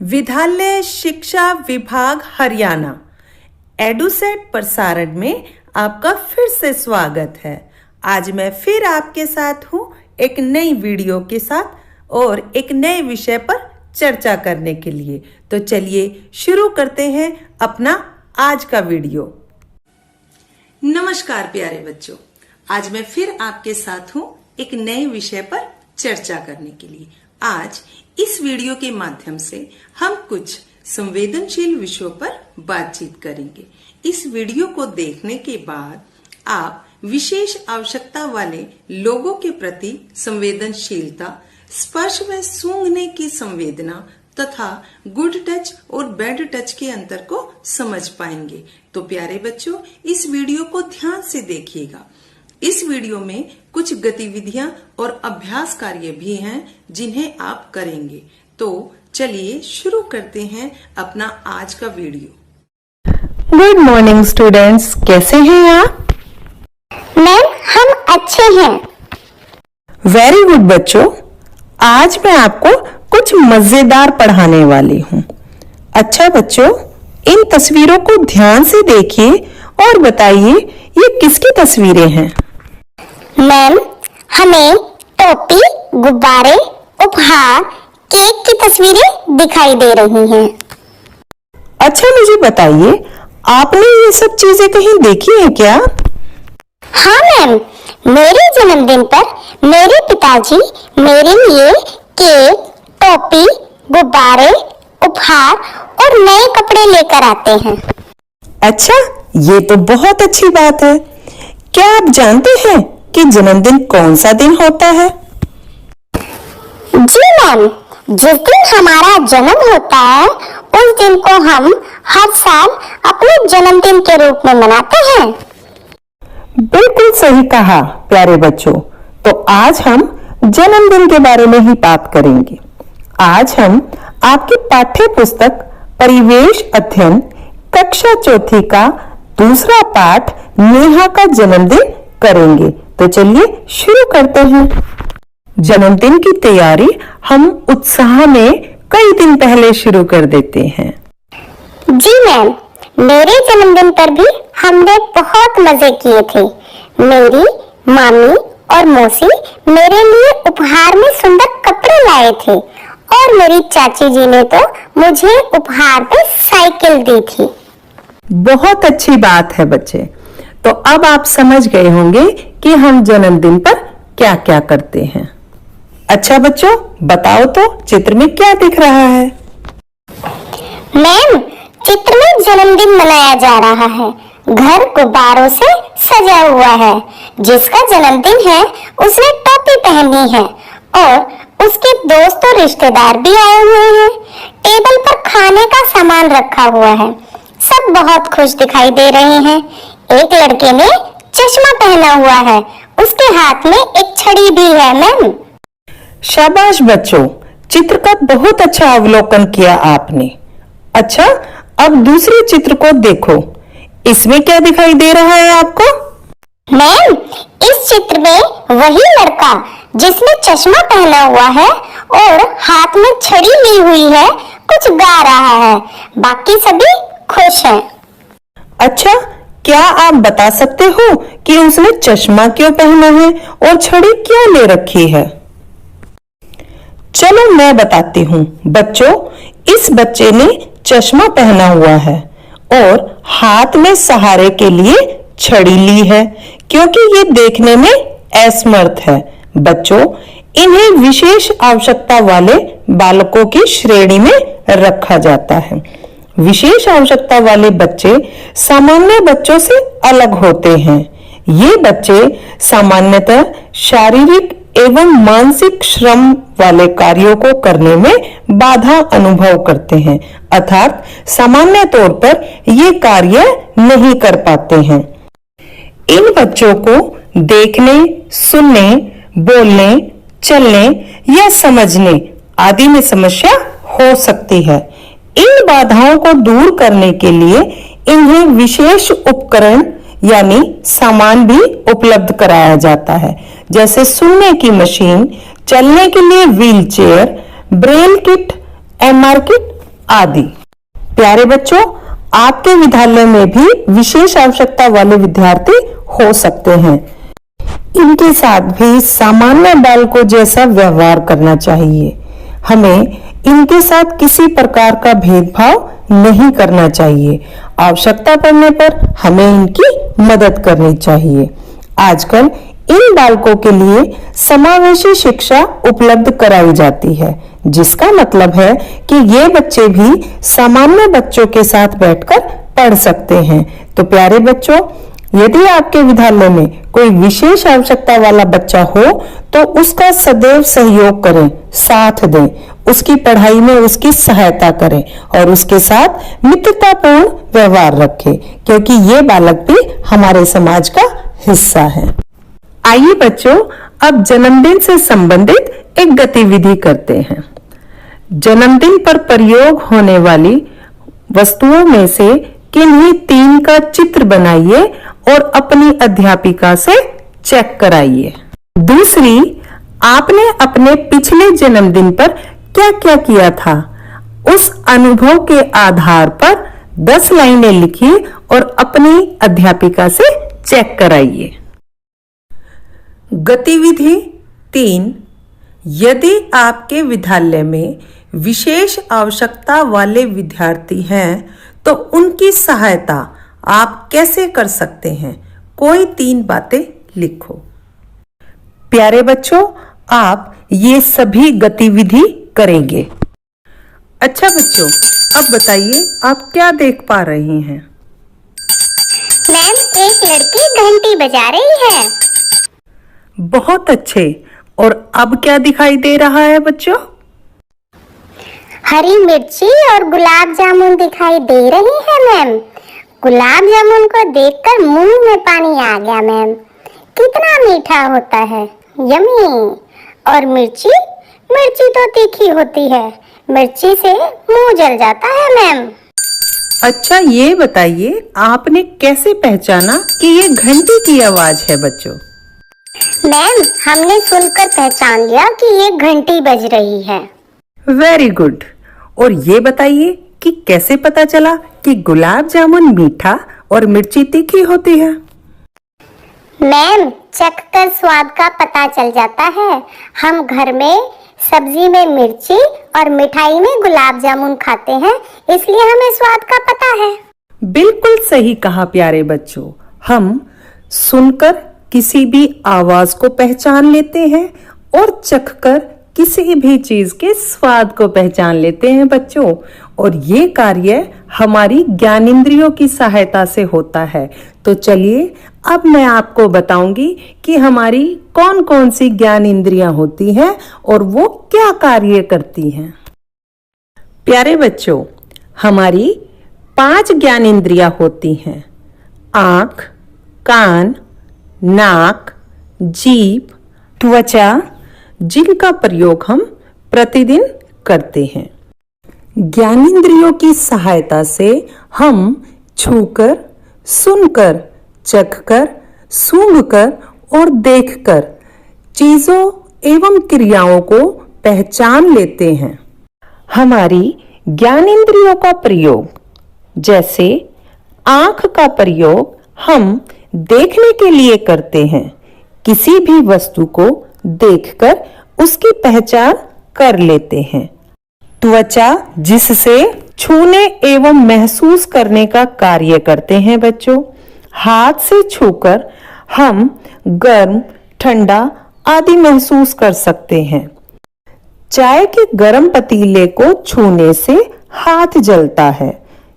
विद्यालय शिक्षा विभाग हरियाणा एडुसेट प्रसारण में आपका फिर से स्वागत है। आज मैं फिर आपके साथ हूँ एक नई वीडियो के साथ और एक नए विषय पर चर्चा करने के लिए। तो चलिए शुरू करते हैं अपना आज का वीडियो। नमस्कार प्यारे बच्चों, आज मैं फिर आपके साथ हूँ एक नए विषय पर चर्चा करने के लिए। आज इस वीडियो के माध्यम से हम कुछ संवेदनशील विषयों पर बातचीत करेंगे। इस वीडियो को देखने के बाद आप विशेष आवश्यकता वाले लोगों के प्रति संवेदनशीलता, स्पर्श व सूंघने की संवेदना तथा गुड टच और बैड टच के अंतर को समझ पाएंगे। तो प्यारे बच्चों, इस वीडियो को ध्यान से देखिएगा। इस वीडियो में कुछ गतिविधियां और अभ्यास कार्य भी हैं जिन्हें आप करेंगे। तो चलिए शुरू करते हैं अपना आज का वीडियो। गुड मॉर्निंग स्टूडेंट्स, कैसे हैं आप? मैम, हम अच्छे हैं। वेरी गुड बच्चों, आज मैं आपको कुछ मजेदार पढ़ाने वाली हूँ। अच्छा बच्चों, इन तस्वीरों को ध्यान से देखिए और बताइए ये किसकी तस्वीरें हैं? मैम, हमें टोपी, गुब्बारे, उपहार, केक की तस्वीरें दिखाई दे रही हैं। अच्छा मुझे बताइए, आपने ये सब चीजें कहीं देखी हैं क्या? हाँ मैम, मेरे जन्मदिन पर मेरे पिताजी मेरे लिए केक, टोपी, गुब्बारे, उपहार और नए कपड़े लेकर आते हैं। अच्छा, ये तो बहुत अच्छी बात है। क्या आप जानते हैं कि जन्मदिन कौन सा दिन होता है? जी मैम, जिस दिन हमारा जन्म होता है उस दिन को हम हर साल अपने जन्मदिन के रूप में मनाते हैं। बिल्कुल सही कहा प्यारे बच्चों। तो आज हम जन्मदिन के बारे में ही बात करेंगे। आज हम आपकी पाठ्य पुस्तक परिवेश अध्ययन कक्षा चौथी का दूसरा पाठ नेहा का जन्मदिन करेंगे। तो चलिए शुरू करते हैं। जन्मदिन की तैयारी हम उत्साह में कई दिन पहले शुरू कर देते हैं। जी मैम, मेरे जन्मदिन पर भी हमने बहुत मजे किए थे। मेरी मामी और मौसी मेरे लिए उपहार में सुंदर कपड़े लाए थे और मेरी चाची जी ने तो मुझे उपहार में साइकिल दी थी। बहुत अच्छी बात है बच्चे। तो अब आप समझ गए होंगे कि हम जन्मदिन पर क्या क्या करते हैं। अच्छा बच्चों, बताओ तो चित्र में क्या दिख रहा है? मैम, चित्र में जन्मदिन मनाया जा रहा है। घर गुब्बारों से सजा हुआ है। जिसका जन्मदिन है उसने टोपी पहनी है और उसके दोस्त और रिश्तेदार भी आए हुए हैं। टेबल पर खाने का सामान रखा हुआ है। सब बहुत खुश दिखाई दे रहे हैं। एक लड़के ने चश्मा पहना हुआ है। उसके हाथ में एक छड़ी भी है मैम। शाबाश बच्चों, चित्र का बहुत अच्छा अवलोकन किया आपने। अच्छा, अब दूसरे चित्र को देखो। इसमें क्या दिखाई दे रहा है आपको? मैम, इस चित्र में वही लड़का जिसने चश्मा पहना हुआ है और हाथ में छड़ी ली हुई है कुछ गा रहा है। बाकी सभी खुश हैं। अच्छा, क्या आप बता सकते हो कि उसने चश्मा क्यों पहना है और छड़ी क्यों ले रखी है? चलो मैं बताती हूँ। बच्चों, इस बच्चे ने चश्मा पहना हुआ है और हाथ में सहारे के लिए छड़ी ली है क्योंकि ये देखने में असमर्थ है। बच्चों, इन्हें विशेष आवश्यकता वाले बालकों की श्रेणी में रखा जाता है। विशेष आवश्यकता वाले बच्चे सामान्य बच्चों से अलग होते हैं। ये बच्चे सामान्यतः शारीरिक एवं मानसिक श्रम वाले कार्यों को करने में बाधा अनुभव करते हैं, अर्थात सामान्य तौर पर ये कार्य नहीं कर पाते हैं। इन बच्चों को देखने, सुनने, बोलने, चलने या समझने आदि में समस्या हो सकती है। इन बाधाओं को दूर करने के लिए इन्हें विशेष उपकरण यानी सामान भी उपलब्ध कराया जाता है, जैसे सुनने की मशीन, चलने के लिए wheel chair, Braille kit, MR kit आदि। प्यारे बच्चों, आपके विद्यालय में भी विशेष आवश्यकता वाले विद्यार्थी हो सकते हैं। इनके साथ भी सामान्य बालकों जैसा व्यवहार करना चाहिए। हमें इनके साथ किसी प्रकार का भेदभाव नहीं करना चाहिए। आवश्यकता पड़ने पर हमें इनकी मदद करनी चाहिए। आजकल इन बालकों के लिए समावेशी शिक्षा उपलब्ध कराई जाती है, जिसका मतलब है कि ये बच्चे भी सामान्य बच्चों के साथ बैठकर पढ़ सकते हैं। तो प्यारे बच्चों, यदि आपके विद्यालय में कोई विशेष आवश्यकता वाला बच्चा हो तो उसका सदैव सहयोग करें, साथ दें, उसकी पढ़ाई में उसकी सहायता करें और उसके साथ मित्रतापूर्ण व्यवहार रखें, क्योंकि ये बालक भी हमारे समाज का हिस्सा है। आइए बच्चों, अब जन्मदिन से संबंधित एक गतिविधि करते हैं। जन्मदिन पर प्रयोग होने वाली वस्तुओं में से किन्हीं 3 का चित्र बनाइए और अपनी अध्यापिका से चेक कराइए। दूसरी, आपने अपने पिछले जन्मदिन पर क्या क्या किया था, उस अनुभव के आधार पर 10 लाइनें लिखिए और अपनी अध्यापिका से चेक कराइए। गतिविधि 3, यदि आपके विद्यालय में विशेष आवश्यकता वाले विद्यार्थी हैं तो उनकी सहायता आप कैसे कर सकते हैं? कोई 3 बातें लिखो। प्यारे बच्चों, आप ये सभी गतिविधि करेंगे। अच्छा बच्चों, अब बताइए आप क्या देख पा रही हैं? मैम, एक लड़की घंटी बजा रही है। बहुत अच्छे। और अब क्या दिखाई दे रहा है बच्चों? हरी मिर्ची और गुलाब जामुन दिखाई दे रही है मैम। गुलाब जामुन को देखकर मुंह में पानी आ गया मैम। कितना मीठा होता है, यम्मी। और मिर्ची तो तीखी होती है, मिर्ची से मुंह जल जाता है मैम। अच्छा, ये बताइए आपने कैसे पहचाना कि ये घंटी की आवाज है बच्चों? मैम, हमने सुनकर पहचान लिया कि ये घंटी बज रही है। Very good. और ये बताइए कि कैसे पता चला कि गुलाब जामुन मीठा और मिर्ची तीखी होती है? मैम, चखकर स्वाद का पता चल जाता है। हम घर में सब्जी में मिर्ची और मिठाई में गुलाब जामुन खाते हैं, इसलिए हमें स्वाद का पता है। बिल्कुल सही कहा प्यारे बच्चों। हम सुनकर किसी भी आवाज को पहचान लेते हैं और चखकर किसी भी चीज के स्वाद को पहचान लेते हैं बच्चों। और ये कार्य हमारी ज्ञानेंद्रियों की सहायता से होता है। तो चलिए, अब मैं आपको बताऊंगी कि हमारी कौन कौन सी ज्ञानेंद्रियां होती हैं और वो क्या कार्य करती हैं। प्यारे बच्चों, हमारी 5 ज्ञानेंद्रियां होती हैं। आंख, कान, नाक, जीभ, त्वचा, जिनका प्रयोग हम प्रतिदिन करते हैं। ज्ञानेंद्रियों की सहायता से हम छूकर, सुनकर, चखकर, सूंघकर और देखकर चीजों एवं क्रियाओं को पहचान लेते हैं। हमारी ज्ञानेंद्रियों का प्रयोग, जैसे आंख का प्रयोग हम देखने के लिए करते हैं। किसी भी वस्तु को देखकर उसकी पहचान कर लेते हैं। त्वचा, जिससे छूने एवं महसूस करने का कार्य करते हैं बच्चों। हाथ से छूकर हम गर्म, ठंडा आदि महसूस कर सकते हैं। चाय के गर्म पतीले को छूने से हाथ जलता है,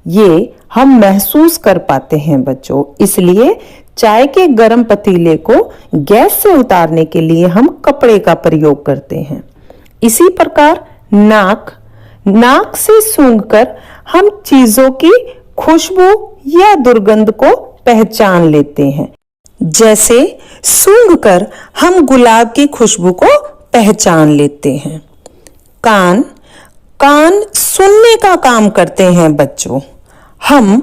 ये हम महसूस कर पाते हैं बच्चों। इसलिए चाय के गर्म पतीले को गैस से उतारने के लिए हम कपड़े का प्रयोग करते हैं। इसी प्रकार नाक से सूंघकर हम चीजों की खुशबू या दुर्गंध को पहचान लेते हैं। जैसे सूंघकर हम गुलाब की खुशबू को पहचान लेते हैं। कान सुनने का काम करते हैं बच्चों। हम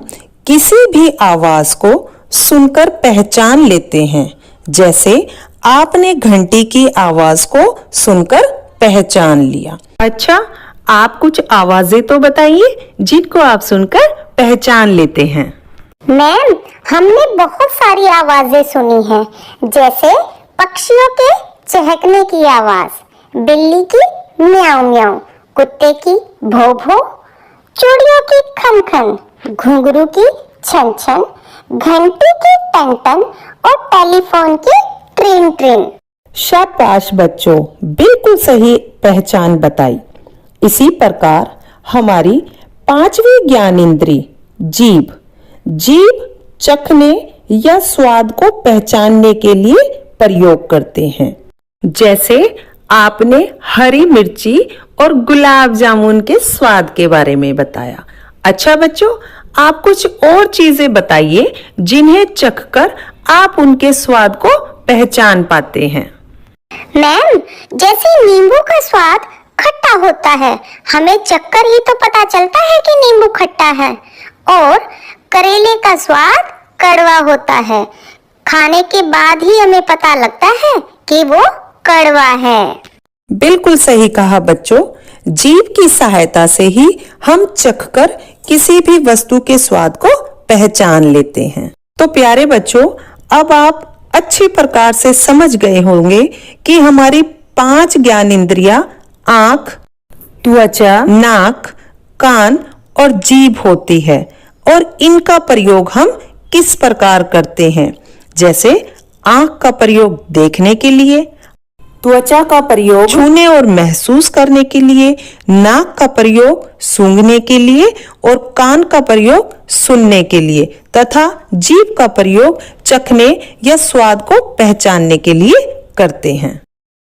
किसी भी आवाज को सुनकर पहचान लेते हैं। जैसे आपने घंटी की आवाज को सुनकर पहचान लिया। अच्छा, आप कुछ आवाजें तो बताइए जिनको आप सुनकर पहचान लेते हैं। मैम, हमने बहुत सारी आवाजें सुनी हैं, जैसे पक्षियों के चहकने की आवाज, बिल्ली की म्याऊं म्याऊं, कुत्ते की भौ भौ, चूड़ियों की खन खन, घुंघरू की छन छन, घंटी की टन टन और टेलीफोन की ट्रिन ट्रिन। शाबाश बच्चों, बिल्कुल सही पहचान बताई। इसी प्रकार हमारी पांचवी ज्ञान इंद्री जीभ चखने या स्वाद को पहचानने के लिए प्रयोग करते हैं। जैसे आपने हरी मिर्ची और गुलाब जामुन के स्वाद के बारे में बताया। अच्छा बच्चों, आप कुछ और चीजें बताइए जिन्हें चखकर आप उनके स्वाद को पहचान पाते हैं। मैम, जैसे नींबू का स्वाद खट्टा होता है, हमें चखकर ही तो पता चलता है कि नींबू खट्टा है। और करेले का स्वाद कड़वा होता है, खाने के बाद ही हमें पता लगता है कि वो कड़वा है। बिल्कुल सही कहा बच्चों, जीभ की सहायता से ही हम चखकर किसी भी वस्तु के स्वाद को पहचान लेते हैं। तो प्यारे बच्चों, अब आप अच्छी प्रकार से समझ गए होंगे कि हमारी 5 ज्ञान इंद्रियां आंख, त्वचा, नाक, कान और जीभ होती है और इनका प्रयोग हम किस प्रकार करते हैं। जैसे आंख का प्रयोग देखने के लिए, त्वचा का प्रयोग छूने और महसूस करने के लिए, नाक का प्रयोग सूंघने के लिए और कान का प्रयोग सुनने के लिए तथा जीभ का प्रयोग चखने या स्वाद को पहचानने के लिए करते हैं।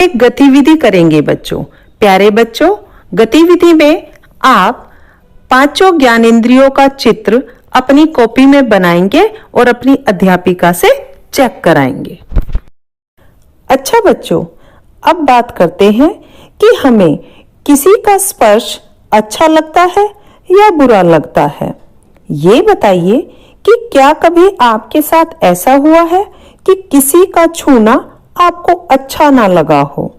एक गतिविधि करेंगे बच्चों। प्यारे बच्चों, गतिविधि में आप 5 ज्ञानेंद्रियों का चित्र अपनी कॉपी में बनाएंगे और अपनी अध्यापिका से चेक कराएंगे। अच्छा बच्चों, अब बात करते हैं कि हमें किसी का स्पर्श अच्छा लगता है या बुरा लगता है। ये बताइए कि क्या कभी आपके साथ ऐसा हुआ है कि किसी का छूना आपको अच्छा ना लगा हो।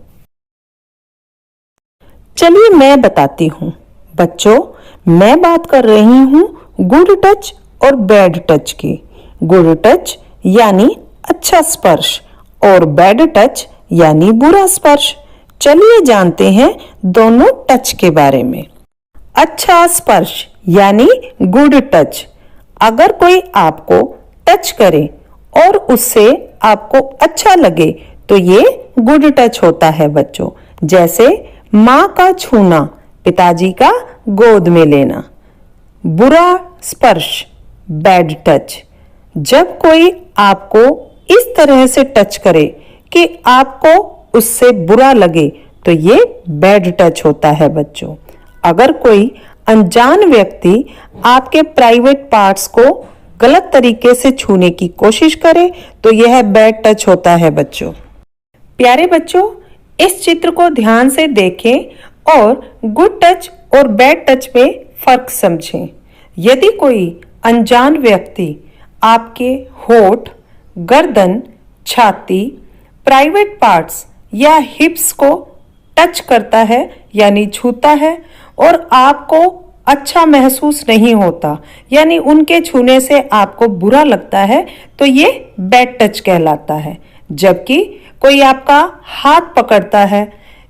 चलिए मैं बताती हूँ। बच्चों, मैं बात कर रही हूँ गुड टच और बैड टच की। गुड टच यानी अच्छा स्पर्श और बैड टच यानी बुरा स्पर्श। चलिए जानते हैं दोनों टच के बारे में। अच्छा स्पर्श यानी गुड टच, अगर कोई आपको टच करे और उससे आपको अच्छा लगे तो ये गुड टच होता है बच्चों। जैसे माँ का छूना, पिताजी का गोद में लेना। बुरा स्पर्श बैड टच, जब कोई आपको इस तरह से टच करे कि आपको उससे बुरा लगे तो ये बैड टच होता है बच्चों। अगर कोई अनजान व्यक्ति आपके प्राइवेट पार्ट्स को गलत तरीके से छूने की कोशिश करे तो यह बैड टच होता है बच्चों। प्यारे बच्चों, इस चित्र को ध्यान से देखें और गुड टच और बैड टच में फर्क समझें। यदि कोई अनजान व्यक्ति आपके होठ, गर्दन, छाती, प्राइवेट पार्ट्स या हिप्स को टच करता है यानी छूता है और आपको अच्छा महसूस नहीं होता यानी उनके छूने से आपको बुरा लगता है तो ये बैड टच कहलाता है। जबकि कोई आपका हाथ पकड़ता है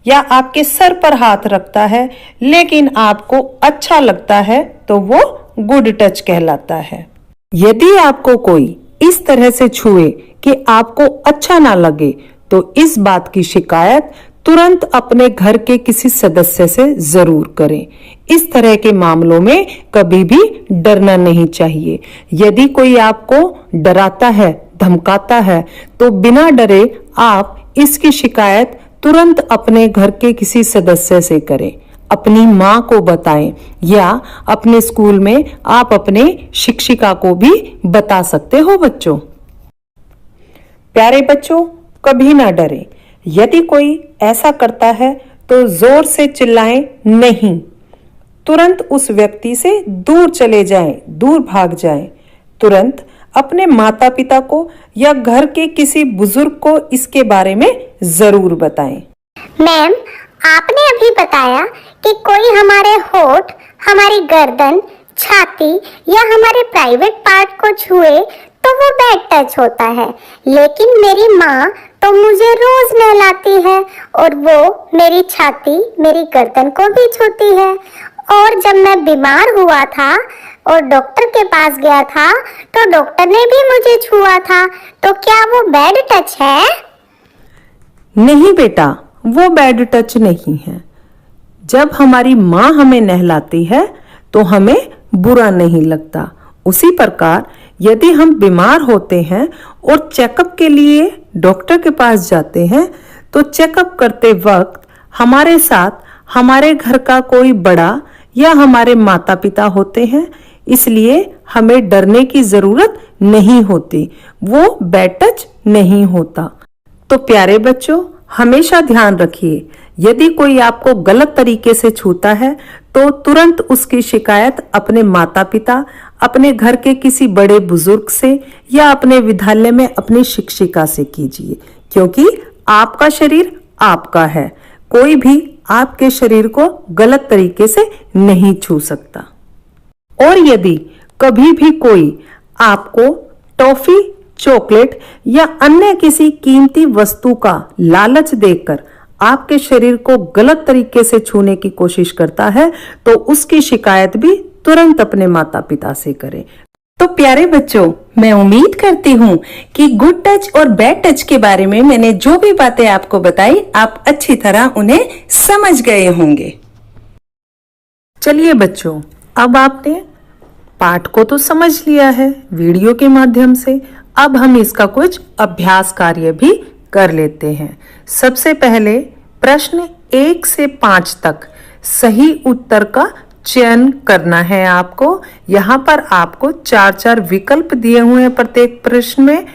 या आपके सर पर हाथ रखता है लेकिन आपको अच्छा लगता है तो वो गुड टच कहलाता है। यदि आपको कोई इस तरह से छुए कि आपको अच्छा ना लगे तो इस बात की शिकायत तुरंत अपने घर के किसी सदस्य से जरूर करें। इस तरह के मामलों में कभी भी डरना नहीं चाहिए। यदि कोई आपको डराता है, धमकाता है तो बिना डरे आप इसकी शिकायत तुरंत अपने घर के किसी सदस्य से करें। अपनी माँ को बताएं या अपने स्कूल में आप अपने शिक्षिका को भी बता सकते हो बच्चों। प्यारे बच्चों, कभी ना डरें। यदि कोई ऐसा करता है तो जोर से चिल्लाएं नहीं, तुरंत उस व्यक्ति से दूर चले जाएं, दूर भाग जाएं। तुरंत अपने माता पिता को या घर के किसी बुजुर्ग को इसके बारे में जरूर बताएं। मैम, आपने अभी बताया कि कोई हमारे होठ, हमारी गर्दन, छाती या हमारे प्राइवेट पार्ट को छुए तो वो बैड टच होता है। लेकिन मेरी माँ तो मुझे रोज नहलाती है और वो मेरी छाती, मेरी गर्दन को भी छूती है। और जब मैं बीमार हुआ था और डॉक्टर के पास गया था तो डॉक्टर ने भी मुझे छुआ था, तो क्या वो बैड टच है? नहीं बेटा, वो बैड टच नहीं है। जब हमारी माँ हमें नहलाती है तो हमें बुरा नहीं लगता। उसी प्रकार यदि हम बीमार होते हैं और चेकअप के लिए डॉक्टर के पास जाते हैं तो चेकअप करते वक्त हमारे साथ हमारे घर का कोई बड़ा या हमारे माता पिता होते हैं, इसलिए हमें डरने की जरूरत नहीं होती, वो बैड टच नहीं होता। तो प्यारे बच्चों, हमेशा ध्यान रखिए, यदि कोई आपको गलत तरीके से छूता है तो तुरंत उसकी शिकायत अपने माता पिता, अपने घर के किसी बड़े बुजुर्ग से या अपने विद्यालय में अपनी शिक्षिका से कीजिए, क्योंकि आपका शरीर आपका है, कोई भी आपके शरीर को गलत तरीके से नहीं छू सकता। और यदि कभी भी कोई आपको टॉफी, चॉकलेट या अन्य किसी कीमती वस्तु का लालच देकर आपके शरीर को गलत तरीके से छूने की कोशिश करता है तो उसकी शिकायत भी तुरंत अपने माता पिता से करें। तो प्यारे बच्चों, मैं उम्मीद करती हूँ कि गुड टच और बैड टच के बारे में मैंने जो भी बातें आपको बताई, आप अच्छी तरह उन्हें समझ गए होंगे। चलिए बच्चों, अब आपने पाठ को तो समझ लिया है वीडियो के माध्यम से, अब हम इसका कुछ अभ्यास कार्य भी कर लेते हैं। सबसे पहले प्रश्न 1 से 5 तक सही उत्तर का चयन करना है आपको। यहाँ पर आपको 4-4 विकल्प दिए हुए हैं प्रत्येक प्रश्न में।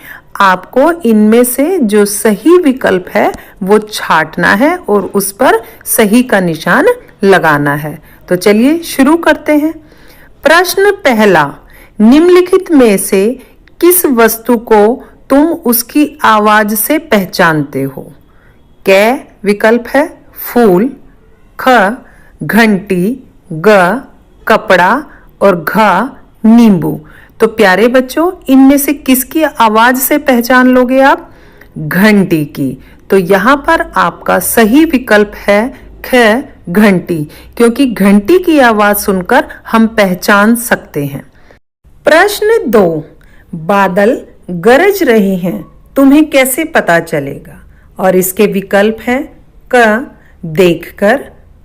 आपको इनमें से जो सही विकल्प है वो छांटना है और उस पर सही का निशान लगाना है। तो चलिए शुरू करते हैं। प्रश्न पहला, निम्नलिखित में से किस वस्तु को तुम उसकी आवाज से पहचानते हो? क विकल्प है फूल, ख घंटी, ग कपड़ा और घ नींबू। तो प्यारे बच्चों, इनमें से किसकी आवाज से पहचान लोगे आप? घंटी की। तो यहाँ पर आपका सही विकल्प है ख घंटी, क्योंकि घंटी की आवाज सुनकर हम पहचान सकते हैं। प्रश्न 2, बादल गरज रहे हैं, तुम्हें कैसे पता चलेगा? और इसके विकल्प हैं क देखकर,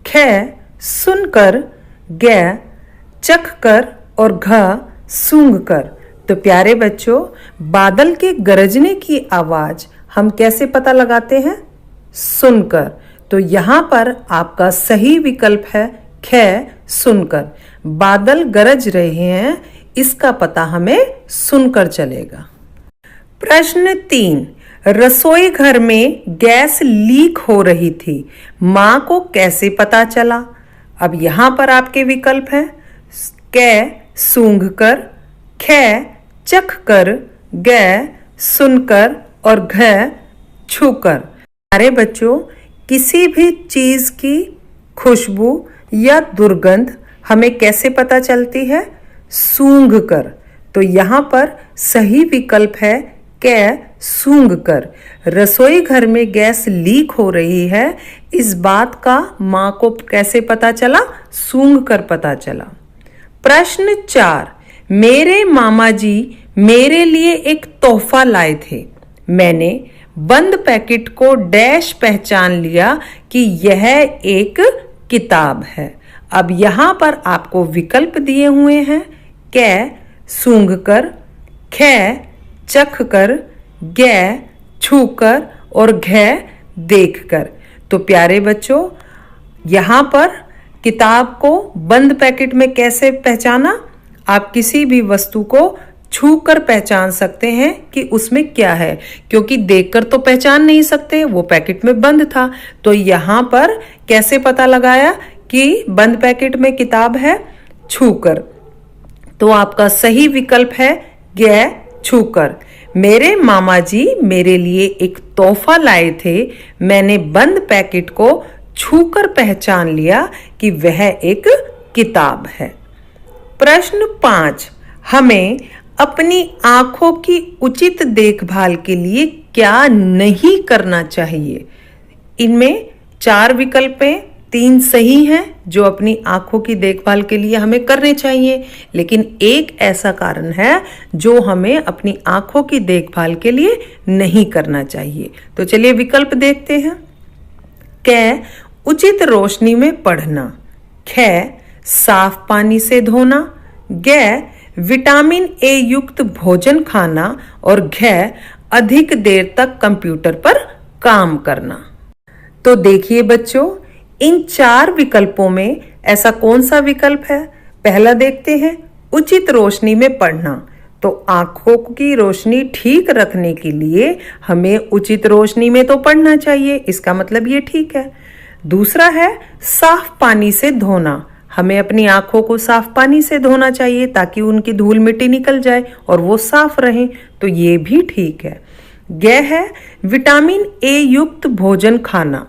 ख सुनकर, ग चखकर और घ सूंघकर। तो प्यारे बच्चों, बादल के गरजने की आवाज हम कैसे पता लगाते हैं? सुनकर। तो यहाँ पर आपका सही विकल्प है ख सुनकर। बादल गरज रहे हैं, इसका पता हमें सुनकर चलेगा। प्रश्न 3, रसोई घर में गैस लीक हो रही थी, मां को कैसे पता चला? अब यहाँ पर आपके विकल्प हैं क सूंघकर, ख चखकर, ग सुनकर और घ छूकर। अरे बच्चों, किसी भी चीज की खुशबू या दुर्गंध हमें कैसे पता चलती है? सूंघकर। तो यहाँ पर सही विकल्प है क सूंघकर। रसोई घर में गैस लीक हो रही है, इस बात का मां को कैसे पता चला? सूंघकर पता चला। प्रश्न 4, मेरे मामा जी मेरे लिए एक तोहफा लाए थे, मैंने बंद पैकेट को डैश पहचान लिया कि यह एक किताब है। अब यहाँ पर आपको विकल्प दिए हुए हैं क सूंघकर, ख चखकर, ग छूकर और घ देखकर। तो प्यारे बच्चों, यहाँ पर किताब को बंद पैकेट में कैसे पहचाना? आप किसी भी वस्तु को छूकर पहचान सकते हैं कि उसमें क्या है, क्योंकि देखकर तो पहचान नहीं सकते, वो पैकेट में बंद था। तो यहाँ पर कैसे पता लगाया कि बंद पैकेट में किताब है? छूकर। तो आपका सही विकल्प है ग छूकर। मेरे मामा जी मेरे लिए एक तोहफा लाए थे, मैंने बंद पैकेट को छूकर पहचान लिया कि वह एक किताब है। प्रश्न 5, हमें अपनी आंखों की उचित देखभाल के लिए क्या नहीं करना चाहिए? इनमें 4 विकल्प हैं, 3 सही हैं जो अपनी आंखों की देखभाल के लिए हमें करने चाहिए, लेकिन एक ऐसा कारण है जो हमें अपनी आंखों की देखभाल के लिए नहीं करना चाहिए। तो चलिए विकल्प देखते हैं। क, उचित रोशनी में पढ़ना। ख, साफ पानी से धोना। ग, विटामिन ए युक्त भोजन खाना। और घ, अधिक देर तक कंप्यूटर पर काम करना। तो देखिए बच्चों, इन 4 विकल्पों में ऐसा कौन सा विकल्प है? पहला देखते हैं, उचित रोशनी में पढ़ना। तो आंखों की रोशनी ठीक रखने के लिए हमें उचित रोशनी में तो पढ़ना चाहिए, इसका मतलब ये ठीक है। दूसरा है साफ पानी से धोना। हमें अपनी आंखों को साफ पानी से धोना चाहिए ताकि उनकी धूल मिट्टी निकल जाए और वो साफ रहें, तो ये भी ठीक है। ग है विटामिन ए युक्त भोजन खाना।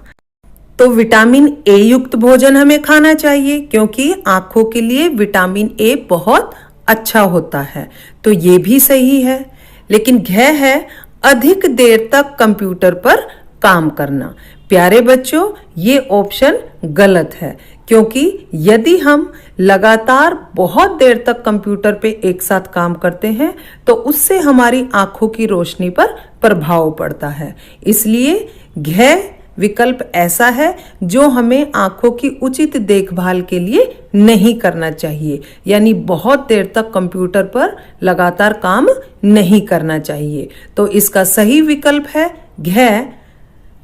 तो विटामिन ए युक्त भोजन हमें खाना चाहिए क्योंकि आंखों के लिए विटामिन ए बहुत अच्छा होता है, तो ये भी सही है। लेकिन घ है अधिक देर तक कंप्यूटर पर काम करना। प्यारे बच्चों, ये ऑप्शन गलत है क्योंकि यदि हम लगातार बहुत देर तक कंप्यूटर पे एक साथ काम करते हैं तो उससे हमारी आंखों की रोशनी पर प्रभाव पड़ता है। इसलिए घ विकल्प ऐसा है जो हमें आंखों की उचित देखभाल के लिए नहीं करना चाहिए, यानी बहुत देर तक कंप्यूटर पर लगातार काम नहीं करना चाहिए। तो इसका सही विकल्प है घ,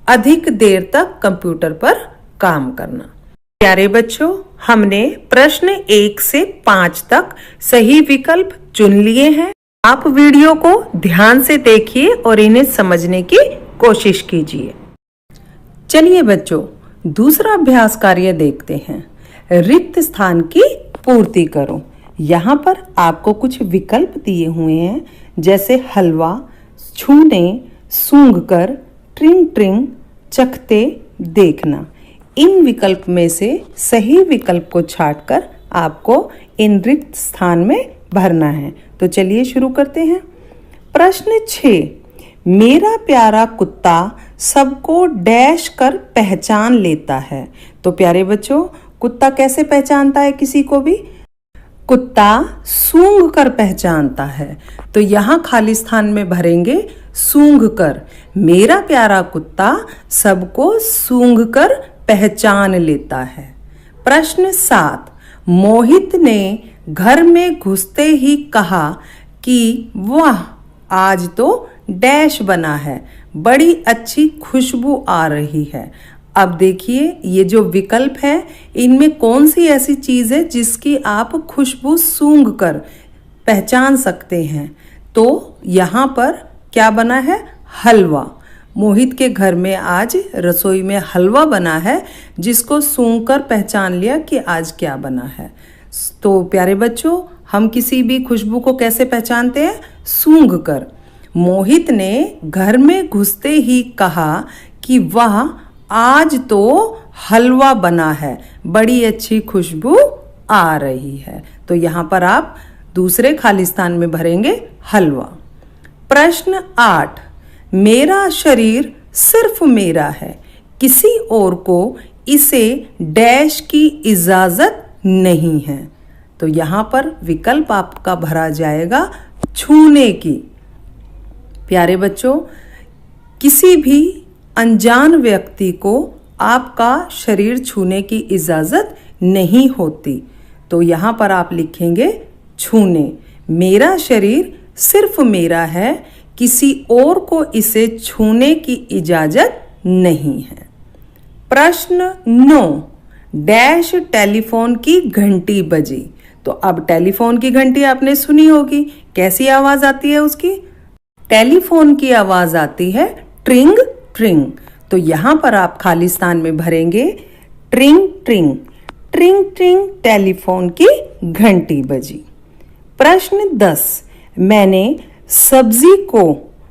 अधिक देर तक कंप्यूटर पर काम करना। प्यारे बच्चों, हमने प्रश्न 1 से 5 तक सही विकल्प चुन लिए हैं। आप वीडियो को ध्यान से देखिए और इन्हें समझने की कोशिश कीजिए। चलिए बच्चों, दूसरा अभ्यास कार्य देखते हैं। रिक्त स्थान की पूर्ति करो। यहाँ पर आपको कुछ विकल्प दिए हुए हैं, जैसे हलवा, छूने, सूंघकर, ट्रिंग ट्रिंग, चखते, देखना। इन विकल्प में से सही विकल्प को छांटकर आपको इन रिक्त स्थान में भरना है। तो चलिए शुरू करते हैं। प्रश्न 6, मेरा प्यारा कुत्ता सबको डैश कर पहचान लेता है। तो प्यारे बच्चों, कुत्ता कैसे पहचानता है किसी को भी? कुत्ता सूंघ कर पहचानता है। तो यहाँ खाली स्थान में भरेंगे सूंघ कर। मेरा प्यारा कुत्ता सबको सूंघ कर पहचान लेता है। प्रश्न 7, मोहित ने घर में घुसते ही कहा कि वाह, आज तो डैश बना है, बड़ी अच्छी खुशबू आ रही है। अब देखिए, ये जो विकल्प है इनमें कौन सी ऐसी चीज है जिसकी आप खुशबू सूंघ कर पहचान सकते हैं? तो यहाँ पर क्या बना है? हलवा। मोहित के घर में आज रसोई में हलवा बना है जिसको सूंघ कर पहचान लिया कि आज क्या बना है। तो प्यारे बच्चों, हम किसी भी खुशबू को कैसे पहचानते हैं? सूंघ कर। मोहित ने घर में घुसते ही कहा कि वाह, आज तो हलवा बना है, बड़ी अच्छी खुशबू आ रही है। तो यहाँ पर आप दूसरे खाली स्थान में भरेंगे हलवा। प्रश्न 8, मेरा शरीर सिर्फ मेरा है, किसी और को इसे डैश की इजाजत नहीं है। तो यहाँ पर विकल्प आपका भरा जाएगा छूने की। प्यारे बच्चों, किसी भी अनजान व्यक्ति को आपका शरीर छूने की इजाजत नहीं होती। तो यहाँ पर आप लिखेंगे छूने। मेरा शरीर सिर्फ मेरा है, किसी और को इसे छूने की इजाजत नहीं है। प्रश्न 9, डैश टेलीफोन की घंटी बजी। तो अब टेलीफोन की घंटी आपने सुनी होगी, कैसी आवाज आती है उसकी? टेलीफोन की आवाज आती है ट्रिंग ट्रिंग। तो यहां पर आप खाली स्थान में भरेंगे ट्रिंग ट्रिंग। ट्रिंग ट्रिंग टेलीफोन की घंटी बजी। प्रश्न 10, मैंने सब्जी को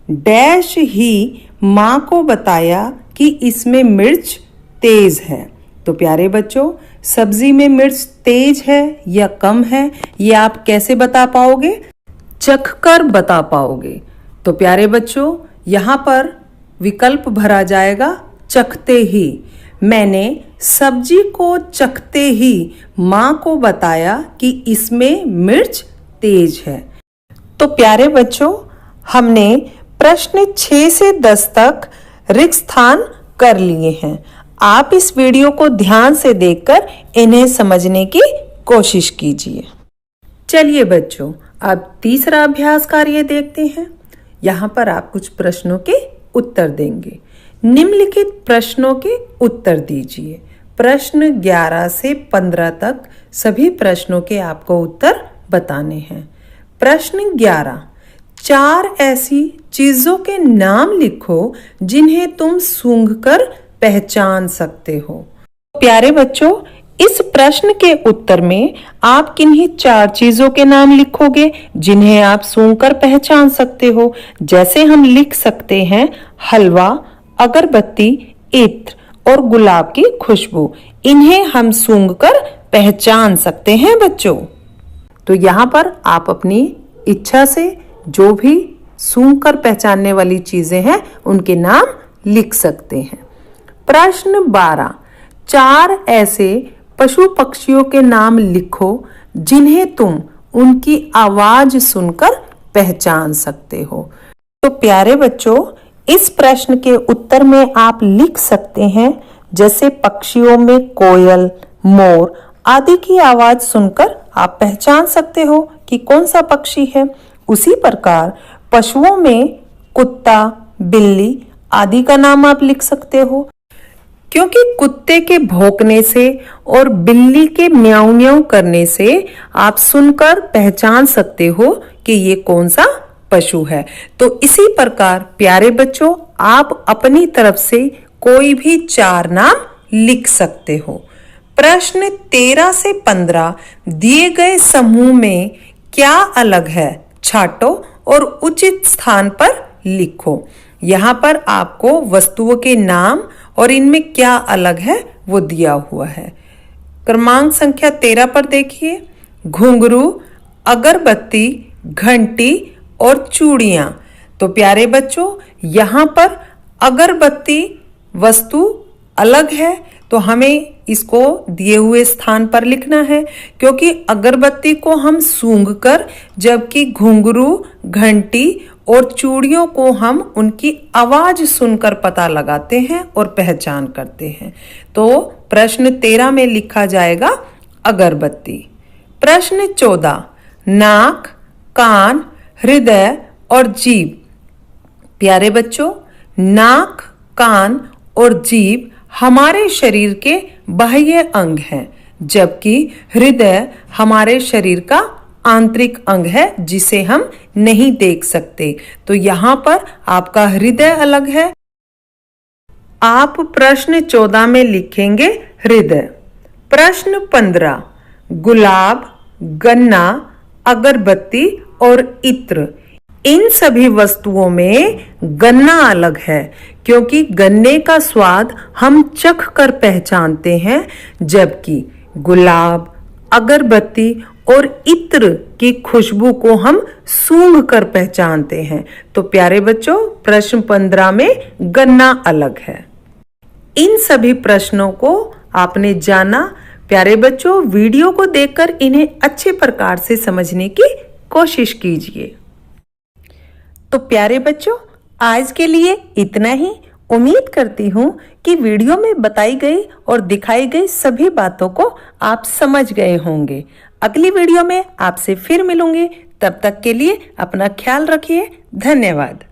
डैश ही मां को बताया कि इसमें मिर्च तेज है। तो प्यारे बच्चों, सब्जी में मिर्च तेज है या कम है, ये आप कैसे बता पाओगे? चख कर बता पाओगे। तो प्यारे बच्चों, यहाँ पर विकल्प भरा जाएगा चखते ही। मैंने सब्जी को चखते ही माँ को बताया कि इसमें मिर्च तेज है। तो प्यारे बच्चों, हमने प्रश्न 6 से 10 तक रिक्त स्थान कर लिए हैं। आप इस वीडियो को ध्यान से देखकर इन्हें समझने की कोशिश कीजिए। चलिए बच्चों, अब तीसरा अभ्यास कार्य देखते हैं। यहाँ पर आप कुछ प्रश्नों के उत्तर देंगे। निम्नलिखित प्रश्नों के उत्तर दीजिए। प्रश्न 11 से 15 तक सभी प्रश्नों के आपको उत्तर बताने हैं। प्रश्न 11, 4 ऐसी चीजों के नाम लिखो जिन्हें तुम सूंघकर पहचान सकते हो। प्यारे बच्चों, इस प्रश्न के उत्तर में आप किन्हीं 4 चीजों के नाम लिखोगे जिन्हें आप सूंघकर पहचान सकते हो। जैसे हम लिख सकते हैं हलवा, अगरबत्ती, इत्र और गुलाब की खुशबू। इन्हें हम सूंघकर पहचान सकते हैं बच्चों। तो यहाँ पर आप अपनी इच्छा से जो भी सूंघकर पहचानने वाली चीजें हैं उनके नाम लिख सकते हैं। प्रश्न 12, 4 ऐसे पशु पक्षियों के नाम लिखो जिन्हें तुम उनकी आवाज सुनकर पहचान सकते हो। तो प्यारे बच्चों, इस प्रश्न के उत्तर में आप लिख सकते हैं जैसे पक्षियों में कोयल, मोर आदि की आवाज सुनकर आप पहचान सकते हो कि कौन सा पक्षी है। उसी प्रकार पशुओं में कुत्ता, बिल्ली आदि का नाम आप लिख सकते हो, क्योंकि कुत्ते के भौंकने से और बिल्ली के म्याऊं म्याऊं करने से आप सुनकर पहचान सकते हो कि ये कौन सा पशु है। तो इसी प्रकार प्यारे बच्चों, आप अपनी तरफ से कोई भी 4 नाम लिख सकते हो। प्रश्न 13 से 15 दिए गए समूह में क्या अलग है, छांटो और उचित स्थान पर लिखो। यहाँ पर आपको वस्तुओं के नाम और इनमें क्या अलग है वो दिया हुआ है। क्रमांक संख्या 13 पर देखिए, घुंघरू, अगरबत्ती, घंटी और चूड़ियां। तो प्यारे बच्चों, यहाँ पर अगरबत्ती वस्तु अलग है, तो हमें इसको दिए हुए स्थान पर लिखना है, क्योंकि अगरबत्ती को हम सूंघकर, जबकि घुंघरू, घंटी और चूड़ियों को हम उनकी आवाज सुनकर पता लगाते हैं और पहचान करते हैं। तो प्रश्न 13 में लिखा जाएगा अगरबत्ती। प्रश्न 14, नाक, कान, हृदय और जीभ। प्यारे बच्चों, नाक, कान और जीभ हमारे शरीर के बाह्य अंग हैं, जबकि हृदय हमारे शरीर का आंतरिक अंग है जिसे हम नहीं देख सकते। तो यहाँ पर आपका हृदय अलग है। आप प्रश्न 14 में लिखेंगे हृदय। प्रश्न 15, गुलाब, गन्ना, अगरबत्ती और इत्र। इन सभी वस्तुओं में गन्ना अलग है, क्योंकि गन्ने का स्वाद हम चख कर पहचानते हैं, जबकि गुलाब, अगरबत्ती और इत्र की खुशबू को हम सूंघ कर पहचानते हैं। तो प्यारे बच्चों, प्रश्न 15 में गन्ना अलग है। इन सभी प्रश्नों को आपने जाना। प्यारे बच्चों, वीडियो को देखकर इन्हें अच्छे प्रकार से समझने की कोशिश कीजिए। तो प्यारे बच्चों, आज के लिए इतना ही। उम्मीद करती हूँ कि वीडियो में बताई गई और दिखाई गई सभी बातों को आप समझ गए होंगे। अगली वीडियो में आपसे फिर मिलूंगी। तब तक के लिए अपना ख्याल रखिए। धन्यवाद।